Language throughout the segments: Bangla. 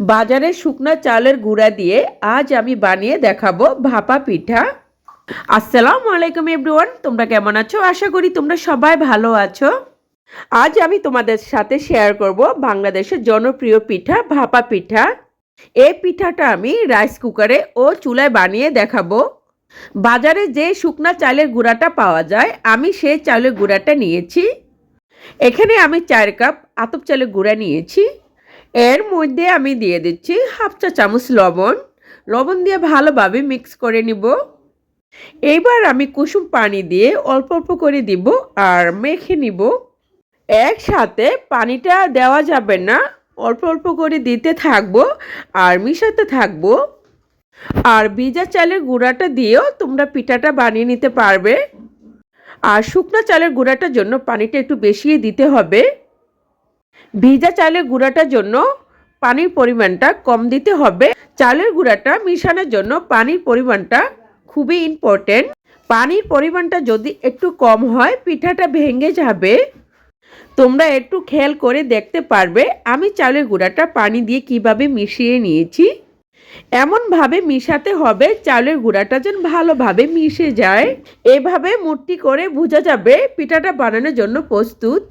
বাজারের শুকনা চালের গুঁড়া দিয়ে আজ আমি বানিয়ে দেখাবো ভাপা পিঠা। আসসালামু আলাইকুম এভরিওয়ান, তোমরা কেমন আছো? আশা করি তোমরা সবাই ভালো আছো। আজ আমি তোমাদের সাথে শেয়ার করব বাংলাদেশের জনপ্রিয় পিঠা ভাপা পিঠা। এই পিঠাটা আমি রাইস কুকারে ও চুলায় বানিয়ে দেখাবো। বাজারে যে শুকনা চালের গুঁড়াটা পাওয়া যায় আমি সেই চালের গুঁড়াটা নিয়েছি। এখানে আমি 4 কাপ আতপ চালের গুঁড়া নিয়েছি। এর মধ্যে আমি দিয়ে দিচ্ছি হাফ চা চামচ লবণ। লবণ দিয়ে ভালোভাবে মিক্স করে নিব। এইবার আমি কুসুম পানি দিয়ে অল্প অল্প করে দিব আর মেখে নিব। একসাথে পানিটা দেওয়া যাবে না, অল্প অল্প করে দিতে থাকবো আর মিশাতে থাকবো। আর ভিজা চালের গুঁড়াটা দিয়েও তোমরা পিঠাটা বানিয়ে নিতে পারবে। আর শুকনো চালের গুঁড়াটার জন্য পানিটা একটু বেশি দিতে হবে। ভিজা চালের গুঁড়াটার জন্য পানির পরিমাণটা কম দিতে হবে। চালের গুঁড়াটা মিশানোর জন্য পানির পরিমাণটা খুবই ইম্পর্টেন্ট। পানির পরিমাণটা যদি একটু কম হয় পিঠাটা ভেঙে যাবে। তোমরা একটু খেয়াল করে দেখতে পারবে আমি চালের গুঁড়াটা পানি দিয়ে কিভাবে মিশিয়ে নিয়েছি। এমনভাবে মিশাতে হবে চালের গুঁড়াটা যেন ভালোভাবে মিশে যায়। এভাবে মুঠি করে বোঝা যাবে পিঠাটা বানানোর জন্য প্রস্তুত।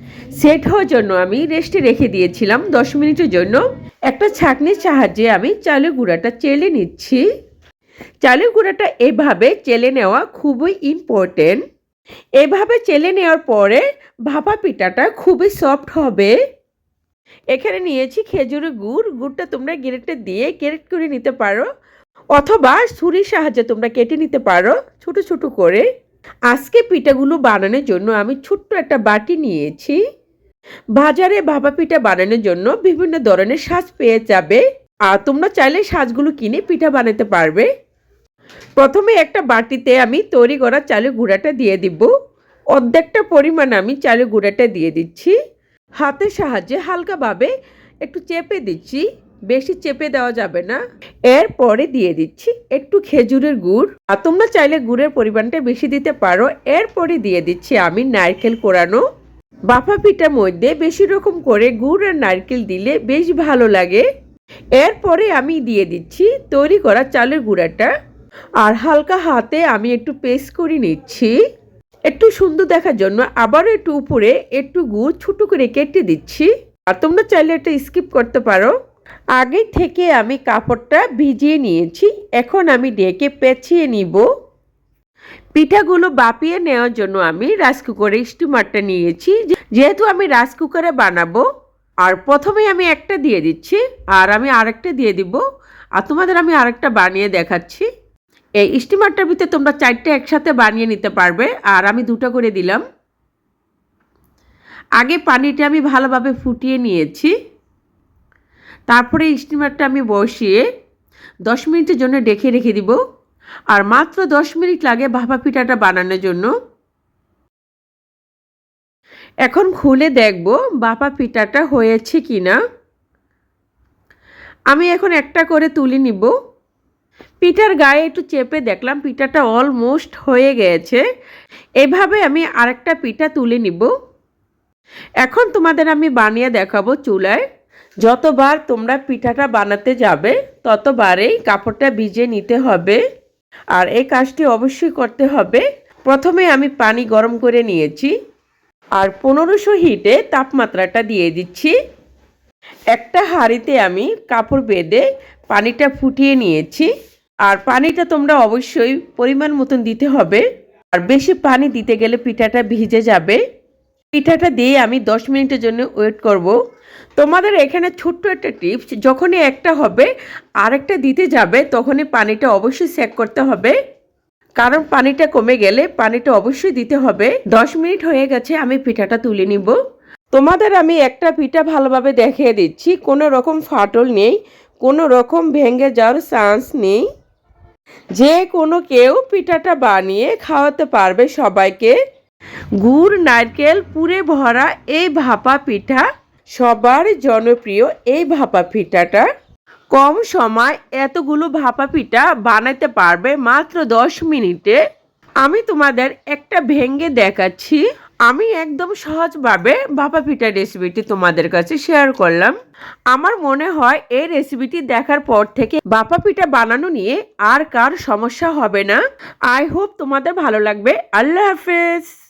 সেট হওয়ার জন্য আমি রেস্টে রেখে দিয়েছিলাম 10 মিনিটের জন্য। একটা ছাঁকনির সাহায্যে আমি চালের গুঁড়াটা চেলে নিচ্ছি। চালের গুঁড়াটা এভাবে চেলে নেওয়া খুবই ইম্পর্টেন্ট। এভাবে চেলে নেওয়ার পরে ভাপা পিঠাটা খুবই সফট হবে। এখানে নিয়েছি খেজুরের গুড়টা তোমরা গ্রেট করে নিতে পারো অথবা ছুরির সাহায্যে তোমরা কেটে নিতে পারো ছোট ছোট করে। আজকে পিঠাগুলো বানানোর জন্য আমি ছোট্ট একটা বাটি নিয়েছি। বাজারে ভাপা পিঠা বানানোর জন্য বিভিন্ন ধরনের সাজ পেয়ে যাবে আর তোমরা চাইলে সাজগুলো কিনে পিঠা বানাতে পারবে। প্রথমে একটা বাটিতে আমি তৈরি করা চালের গুঁড়াটা দিয়ে দিব। অর্ধেকটা পরিমাণ আমি চালের গুঁড়াটা দিয়ে দিচ্ছি। হাতের সাহায্যে হালকাভাবে একটু চেপে দিচ্ছি, বেশি চেপে দেওয়া যাবে না। এরপরে দিয়ে দিচ্ছি একটু খেজুরের গুড়, আর তোমরা চাইলে গুড়ের পরিমাণটা বেশি দিতে পারো। এরপরে দিয়ে দিচ্ছি আমি নারকেল কোড়ানো। ভাপা পিঠার মধ্যে বেশি রকম করে গুড় আর নারকেল দিলে বেশ ভালো লাগে। এরপরে আমি দিয়ে দিচ্ছি তৈরি করা চালের গুঁড়াটা আর হালকা হাতে আমি একটু পেস্ট করে নিচ্ছি। একটু সুন্দর দেখার জন্য আবারও একটু উপরে একটু গুড় ছোট করে কেটে দিচ্ছি। আর তোমরা চাইলে এটা স্কিপ করতে পারো। আগে থেকে আমি কাপড়টা ভিজিয়ে নিয়েছি, এখন আমি ডেকে পেঁচিয়ে নিব। পিঠাগুলো বাপিয়ে নেওয়ার জন্য আমি রাইস কুকারে স্টিমারটা নিয়েছি, যেহেতু আমি রাইস কুকারে বানাবো। আর প্রথমে আমি একটা দিয়ে দিচ্ছি আর আমি আরেকটা দিয়ে দিব। আর তোমাদের আমি আরেকটা বানিয়ে দেখাচ্ছি। এই স্টিমারটার ভিতরে তোমরা 4টে একসাথে বানিয়ে নিতে পারবে আর আমি 2টা করে দিলাম। আগে পানিটা আমি ভালোভাবে ফুটিয়ে নিয়েছি। তারপরে স্টিমারটা আমি বসিয়ে 10 মিনিটের জন্য ঢেকে রেখে দিব। আর মাত্র 10 মিনিট লাগে ভাপা পিঠাটা বানানোর জন্য। এখন খুলে দেখব ভাপা পিঠাটা হয়েছে কিনা। আমি এখন একটা করে তুলে নিব। পিঠার গায়ে একটু চেপে দেখলাম পিঠাটা অলমোস্ট হয়ে গেছে। এভাবে আমি আরেকটা পিঠা তুলে নিব। এখন তোমাদের আমি বানিয়ে দেখাবো চুলায়। যতবার তোমরা পিঠাটা বানাতে যাবে ততবারেই কাপড়টা ভিজিয়ে নিতে হবে। আর এই কাজটি অবশ্যই করতে হবে। প্রথমে আমি পানি গরম করে নিয়েছি আর 1500 হিটে তাপমাত্রাটা দিয়ে দিচ্ছি। একটা হাঁড়িতে আমি কাপড় বেঁধে পানিটা ফুটিয়ে নিয়েছি। আর পানিটা তোমরা অবশ্যই পরিমাণ মতন দিতে হবে। আর বেশি পানি দিতে গেলে পিঠাটা ভিজে যাবে। পিঠাটা দিয়ে আমি 10 মিনিটের জন্য ওয়েট করব। তোমাদের এখানে ছোট্ট একটা টিপস, যখনই একটা হবে আরেকটা দিতে যাবে তখনই পানিটা অবশ্যই চেক করতে হবে, কারণ পানিটা কমে গেলে পানিটা অবশ্যই দিতে হবে। 10 মিনিট হয়ে গেছে, আমি পিঠাটা তুলে নিব। তোমাদের আমি একটা পিঠা ভালোভাবে দেখিয়ে দিচ্ছি। কোনো রকম ফাটল নেই, কোনো রকম ভেঙে যাওয়ার চান্স নেই। যে কোনো কেউ পিঠাটা বানিয়ে খাওয়াতে পারবে সবাইকে। গুড় নারকেল পুরে ভরা এই ভাপা পিঠা সবার জনপ্রিয়। এই ভাপা পিঠাটা কম সময় এতগুলো ভাপা পিঠা বানাতে পারবে মাত্র 10 মিনিটে। আমি তোমাদের একটা ভেঙে দেখাচ্ছি। আমি একদম সহজভাবে ভাপা পিঠার রেসিপিটি তোমাদের কাছে শেয়ার করলাম। আমার মনে হয় এই রেসিপিটি দেখার পর থেকে ভাপা পিঠা বানানো নিয়ে আর কার সমস্যা হবে না। আই হোপ তোমাদের ভালো লাগবে। আল্লাহ হাফেজ।